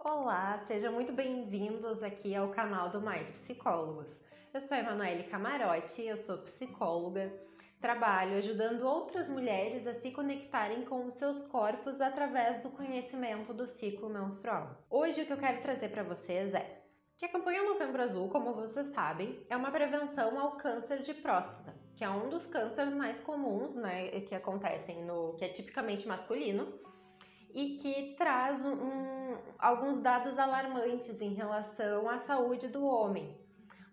Olá, sejam muito bem-vindos aqui ao canal do Mais Psicólogos. Eu sou a Emanuele Camarote, eu sou psicóloga, trabalho ajudando outras mulheres a se conectarem com os seus corpos através do conhecimento do ciclo menstrual. Hoje o que eu quero trazer para vocês é que a campanha Novembro Azul, como vocês sabem, é uma prevenção ao câncer de próstata, que é um dos cânceres mais comuns, que acontecem que é tipicamente masculino, e que traz alguns dados alarmantes em relação à saúde do homem.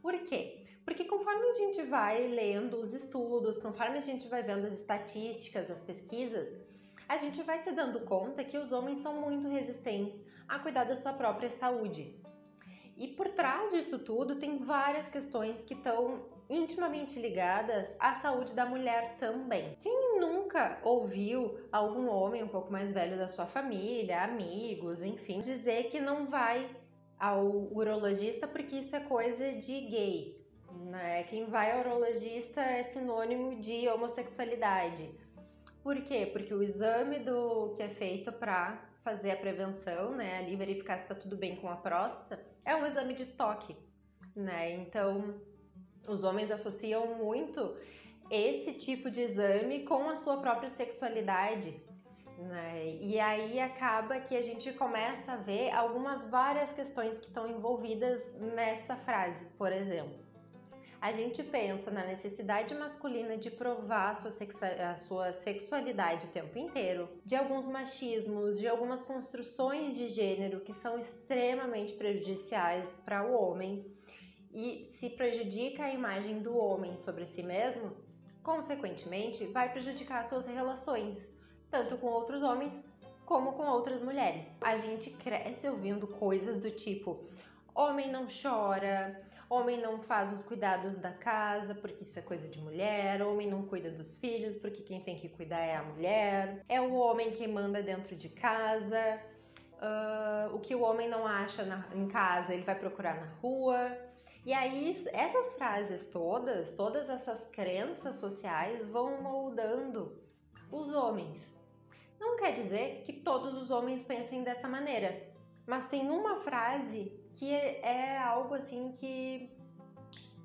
Por quê? Porque conforme a gente vai lendo os estudos, conforme a gente vai vendo as estatísticas, as pesquisas, a gente vai se dando conta que os homens são muito resistentes a cuidar da sua própria saúde. E por trás disso tudo tem várias questões que estão intimamente ligadas à saúde da mulher também. Quem nunca ouviu algum homem um pouco mais velho da sua família, amigos, enfim, dizer que não vai ao urologista porque isso é coisa de gay, né? Quem vai ao urologista é sinônimo de homossexualidade. Por quê? Porque o exame que é feito para fazer a prevenção, né, ali verificar se está tudo bem com a próstata, é um exame de toque, né? Então, os homens associam muito esse tipo de exame com a sua própria sexualidade, né? E aí acaba que a gente começa a ver várias questões que estão envolvidas nessa frase, por exemplo. A gente pensa na necessidade masculina de provar a sua sexualidade o tempo inteiro, de alguns machismos, de algumas construções de gênero que são extremamente prejudiciais para o homem e se prejudica a imagem do homem sobre si mesmo, consequentemente vai prejudicar suas relações, tanto com outros homens como com outras mulheres. A gente cresce ouvindo coisas do tipo: homem não chora, homem não faz os cuidados da casa porque isso é coisa de mulher, homem não cuida dos filhos porque quem tem que cuidar é a mulher, é o homem quem manda dentro de casa, o que o homem não acha em casa ele vai procurar na rua. E aí essas frases todas essas crenças sociais vão moldando os homens. Não quer dizer que todos os homens pensem dessa maneira, mas tem uma frase que é algo assim que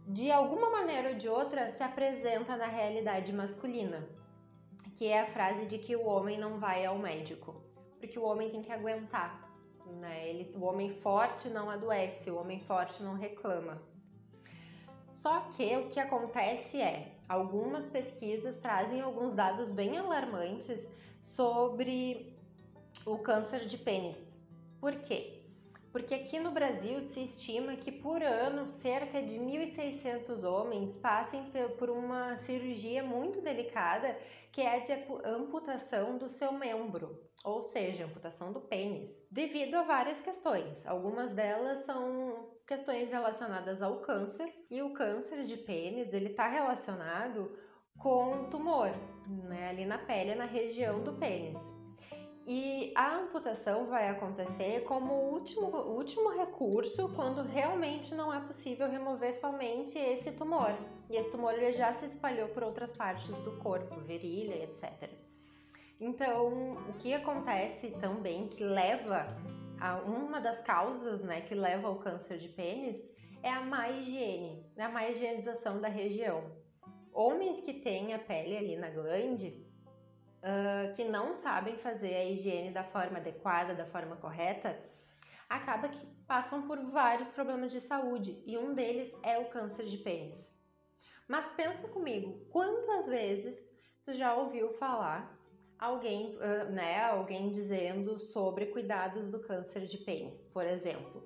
de alguma maneira ou de outra se apresenta na realidade masculina, que é a frase de que o homem não vai ao médico, porque o homem tem que aguentar, né? O homem forte não adoece, o homem forte não reclama. Só que o que acontece é, algumas pesquisas trazem alguns dados bem alarmantes sobre o câncer de pênis. Por quê? Porque aqui no Brasil se estima que por ano cerca de 1.600 homens passem por uma cirurgia muito delicada, que é a de amputação do seu membro, ou seja, amputação do pênis, devido a várias questões. Algumas delas são questões relacionadas ao câncer, e o câncer de pênis ele está relacionado com tumor, né, ali na pele, na região do pênis. E a amputação vai acontecer como último recurso quando realmente não é possível remover somente esse tumor. E esse tumor ele já se espalhou por outras partes do corpo, virilha, etc. Então, o que acontece também que leva a uma das causas, né, que leva ao câncer de pênis é a má higiene, a má higienização da região. Homens que têm a pele ali na glande, que não sabem fazer a higiene da forma adequada, da forma correta, acaba que passam por vários problemas de saúde e um deles é o câncer de pênis. Mas pensa comigo, quantas vezes tu já ouviu falar alguém dizendo sobre cuidados do câncer de pênis? Por exemplo,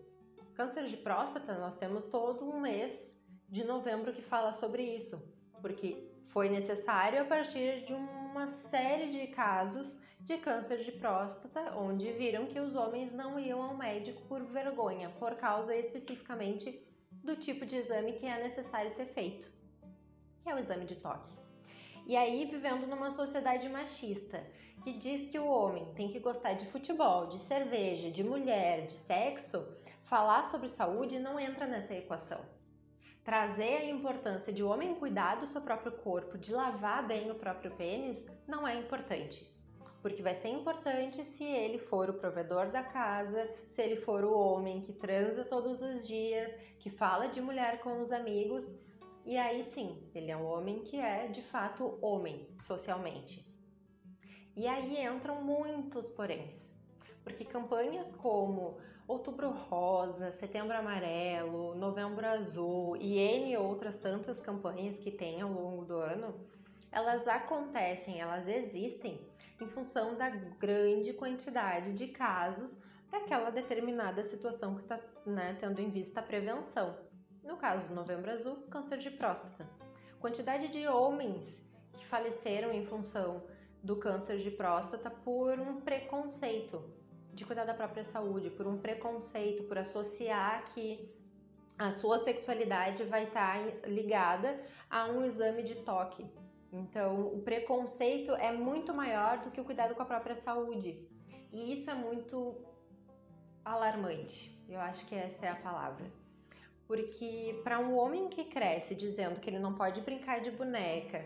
câncer de próstata, nós temos todo um mês de novembro que fala sobre isso, porque foi necessário a partir de uma série de casos de câncer de próstata, onde viram que os homens não iam ao médico por vergonha, por causa especificamente do tipo de exame que é necessário ser feito, que é o exame de toque. E aí, vivendo numa sociedade machista, que diz que o homem tem que gostar de futebol, de cerveja, de mulher, de sexo, falar sobre saúde não entra nessa equação. Trazer a importância de o homem cuidar do seu próprio corpo, de lavar bem o próprio pênis, não é importante. porque vai ser importante se ele for o provedor da casa, se ele for o homem que transa todos os dias, que fala de mulher com os amigos, e aí sim, ele é um homem que é de fato homem socialmente. E aí entram muitos poréns, porque campanhas como Outubro Rosa, Setembro Amarelo, Novembro Azul e N outras tantas campanhas que tem ao longo do ano, elas acontecem, elas existem em função da grande quantidade de casos daquela determinada situação que está, tendo em vista a prevenção. No caso do Novembro Azul, câncer de próstata. Quantidade de homens que faleceram em função do câncer de próstata por um preconceito de cuidar da própria saúde, por um preconceito, por associar que a sua sexualidade vai estar ligada a um exame de toque. Então, o preconceito é muito maior do que o cuidado com a própria saúde. E isso é muito alarmante. Eu acho que essa é a palavra. Porque para um homem que cresce dizendo que ele não pode brincar de boneca,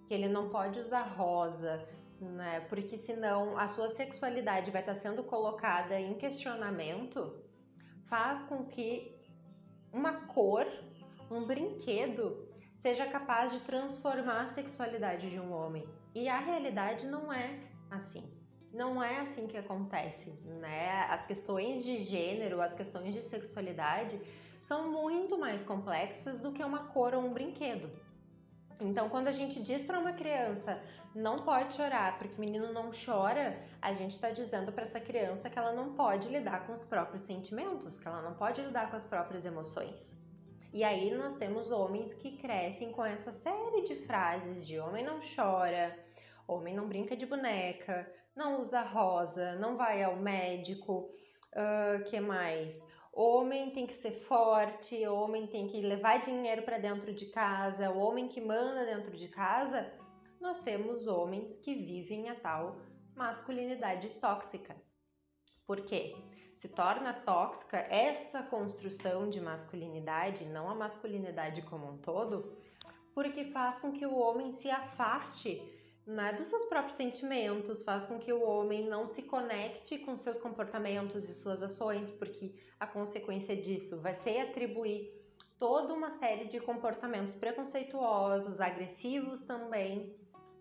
que ele não pode usar rosa, né? Porque senão a sua sexualidade vai estar sendo colocada em questionamento, faz com que uma cor, um brinquedo, seja capaz de transformar a sexualidade de um homem. E a realidade não é assim. Não é assim que acontece, né? As questões de gênero, as questões de sexualidade são muito mais complexas do que uma cor ou um brinquedo. Então, quando a gente diz para uma criança não pode chorar porque o menino não chora, a gente está dizendo para essa criança que ela não pode lidar com os próprios sentimentos, que ela não pode lidar com as próprias emoções. E aí nós temos homens que crescem com essa série de frases de homem não chora, homem não brinca de boneca, não usa rosa, não vai ao médico, que mais? Homem tem que ser forte, homem tem que levar dinheiro para dentro de casa, o homem que manda dentro de casa. Nós temos homens que vivem a tal masculinidade tóxica. Por quê? Se torna tóxica essa construção de masculinidade, não a masculinidade como um todo, porque faz com que o homem se afaste, dos seus próprios sentimentos, faz com que o homem não se conecte com seus comportamentos e suas ações, porque a consequência disso vai ser atribuir toda uma série de comportamentos preconceituosos, agressivos também,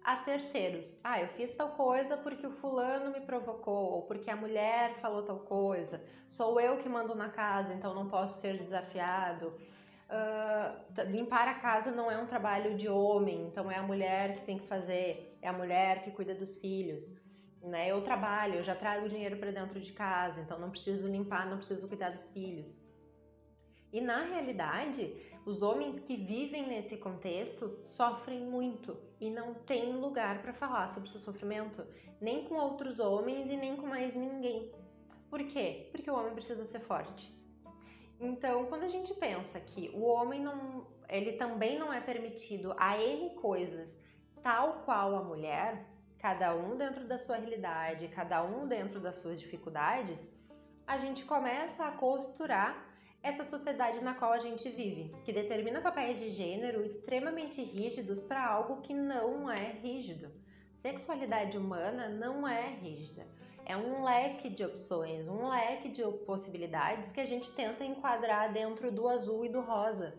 a terceiros. Eu fiz tal coisa porque o fulano me provocou, ou porque a mulher falou tal coisa, sou eu que mando na casa, então não posso ser desafiado. Limpar a casa não é um trabalho de homem, então é a mulher que tem que fazer, é a mulher que cuida dos filhos, né? Eu trabalho, eu já trago dinheiro para dentro de casa, então não preciso limpar, não preciso cuidar dos filhos. E na realidade, os homens que vivem nesse contexto sofrem muito e não têm lugar para falar sobre seu sofrimento, nem com outros homens e nem com mais ninguém. Por quê? Porque o homem precisa ser forte. Então, quando a gente pensa que o homem ele também não é permitido a N coisas, tal qual a mulher, cada um dentro da sua realidade, cada um dentro das suas dificuldades, a gente começa a costurar essa sociedade na qual a gente vive, que determina papéis de gênero extremamente rígidos para algo que não é rígido. Sexualidade humana não é rígida. É um leque de opções, um leque de possibilidades que a gente tenta enquadrar dentro do azul e do rosa,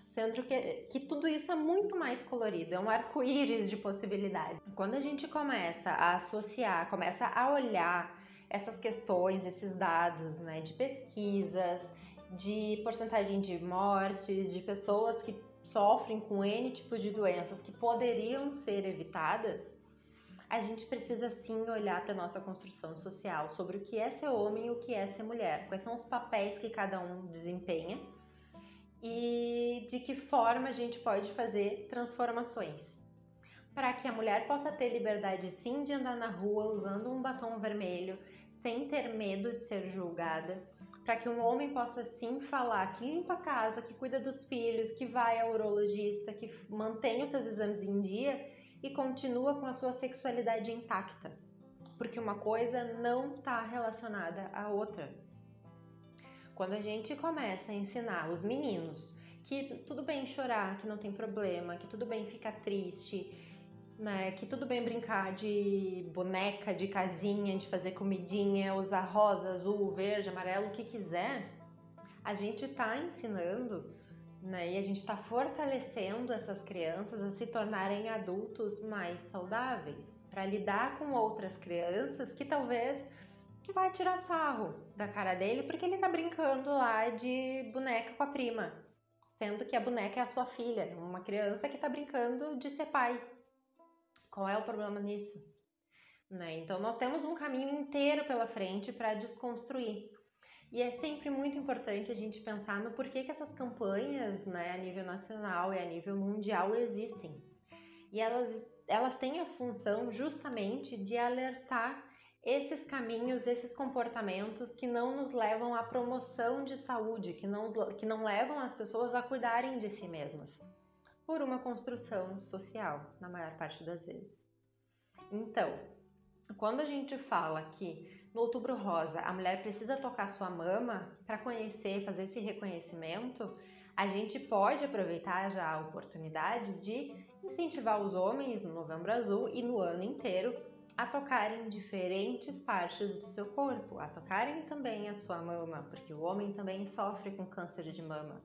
sendo que tudo isso é muito mais colorido, é um arco-íris de possibilidades. Quando a gente começa a associar, começa a olhar essas questões, esses dados, de pesquisas, de porcentagem de mortes, de pessoas que sofrem com N tipos de doenças que poderiam ser evitadas, a gente precisa sim olhar para a nossa construção social sobre o que é ser homem e o que é ser mulher, quais são os papéis que cada um desempenha e de que forma a gente pode fazer transformações para que a mulher possa ter liberdade sim de andar na rua usando um batom vermelho, sem ter medo de ser julgada, para que um homem possa sim falar que limpa a casa, que cuida dos filhos, que vai ao urologista, que mantém os seus exames em dia e continua com a sua sexualidade intacta, porque uma coisa não está relacionada à outra. Quando a gente começa a ensinar os meninos que tudo bem chorar, que não tem problema, que tudo bem ficar triste, né? Que tudo bem brincar de boneca, de casinha, de fazer comidinha, usar rosa, azul, verde, amarelo, o que quiser. A gente está ensinando, né? E a gente está fortalecendo essas crianças a se tornarem adultos mais saudáveis, para lidar com outras crianças que talvez que vai tirar sarro da cara dele porque ele tá brincando lá de boneca com a prima, sendo que a boneca é a sua filha, uma criança que tá brincando de ser pai. Qual é o problema nisso? Né? Então nós temos um caminho inteiro pela frente para desconstruir. E é sempre muito importante a gente pensar no porquê que essas campanhas, né, a nível nacional e a nível mundial existem. E elas têm a função justamente de alertar esses caminhos, esses comportamentos que não nos levam à promoção de saúde, que não levam as pessoas a cuidarem de si mesmas, por uma construção social, na maior parte das vezes. Então, quando a gente fala que no Outubro Rosa a mulher precisa tocar sua mama para conhecer, fazer esse reconhecimento, a gente pode aproveitar já a oportunidade de incentivar os homens no Novembro Azul e no ano inteiro a tocarem diferentes partes do seu corpo, a tocarem também a sua mama, porque o homem também sofre com câncer de mama.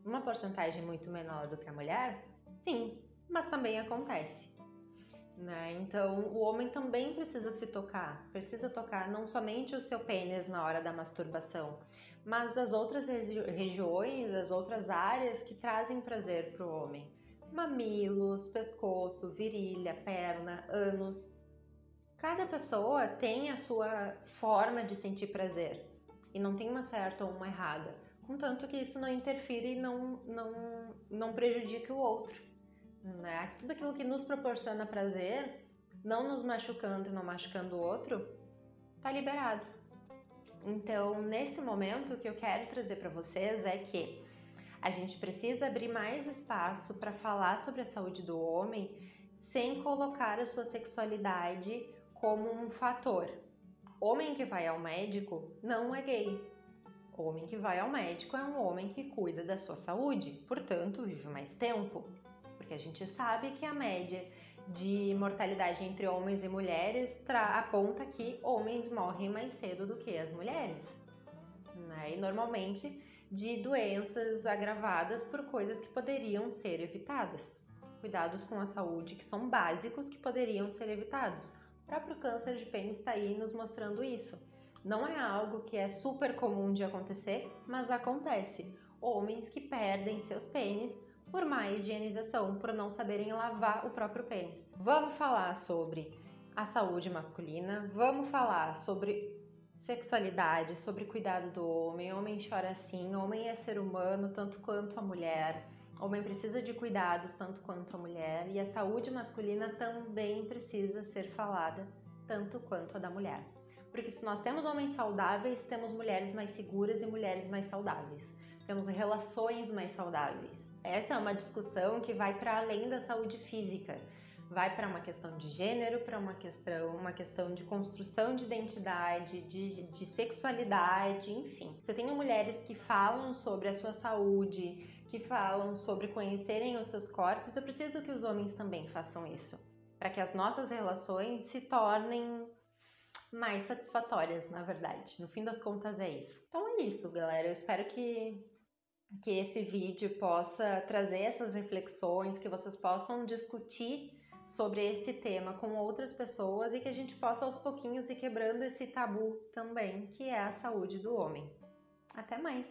Uma porcentagem muito menor do que a mulher? Sim, mas também acontece. Né? Então, o homem também precisa tocar não somente o seu pênis na hora da masturbação, mas as outras regiões, as outras áreas que trazem prazer para o homem. Mamilos, pescoço, virilha, perna, ânus. Cada pessoa tem a sua forma de sentir prazer e não tem uma certa ou uma errada, contanto que isso não interfira e não prejudique o outro. Né? Tudo aquilo que nos proporciona prazer, não nos machucando e não machucando o outro, tá liberado. Então, nesse momento, o que eu quero trazer para vocês é que a gente precisa abrir mais espaço para falar sobre a saúde do homem sem colocar a sua sexualidade como um fator. Homem que vai ao médico não é gay. Homem que vai ao médico é um homem que cuida da sua saúde, portanto, vive mais tempo. Porque a gente sabe que a média de mortalidade entre homens e mulheres aponta que homens morrem mais cedo do que as mulheres, né? E normalmente de doenças agravadas por coisas que poderiam ser evitadas. Cuidados com a saúde que são básicos que poderiam ser evitados. O próprio câncer de pênis está aí nos mostrando isso. Não é algo que é super comum de acontecer, mas acontece. Homens que perdem seus pênis por má higienização, por não saberem lavar o próprio pênis. Vamos falar sobre a saúde masculina, vamos falar sobre sexualidade, sobre cuidado do homem. Homem chora sim, homem é ser humano tanto quanto a mulher. Homem precisa de cuidados tanto quanto a mulher e a saúde masculina também precisa ser falada tanto quanto a da mulher. Porque se nós temos homens saudáveis, temos mulheres mais seguras e mulheres mais saudáveis. Temos relações mais saudáveis. Essa é uma discussão que vai para além da saúde física, vai para uma questão de gênero, para uma questão de construção de identidade, de sexualidade, enfim. Se eu tenho mulheres que falam sobre a sua saúde, que falam sobre conhecerem os seus corpos, eu preciso que os homens também façam isso, para que as nossas relações se tornem mais satisfatórias, na verdade. No fim das contas é isso. Então é isso, galera. Eu espero que esse vídeo possa trazer essas reflexões, que vocês possam discutir sobre esse tema com outras pessoas e que a gente possa aos pouquinhos ir quebrando esse tabu também, que é a saúde do homem. Até mais!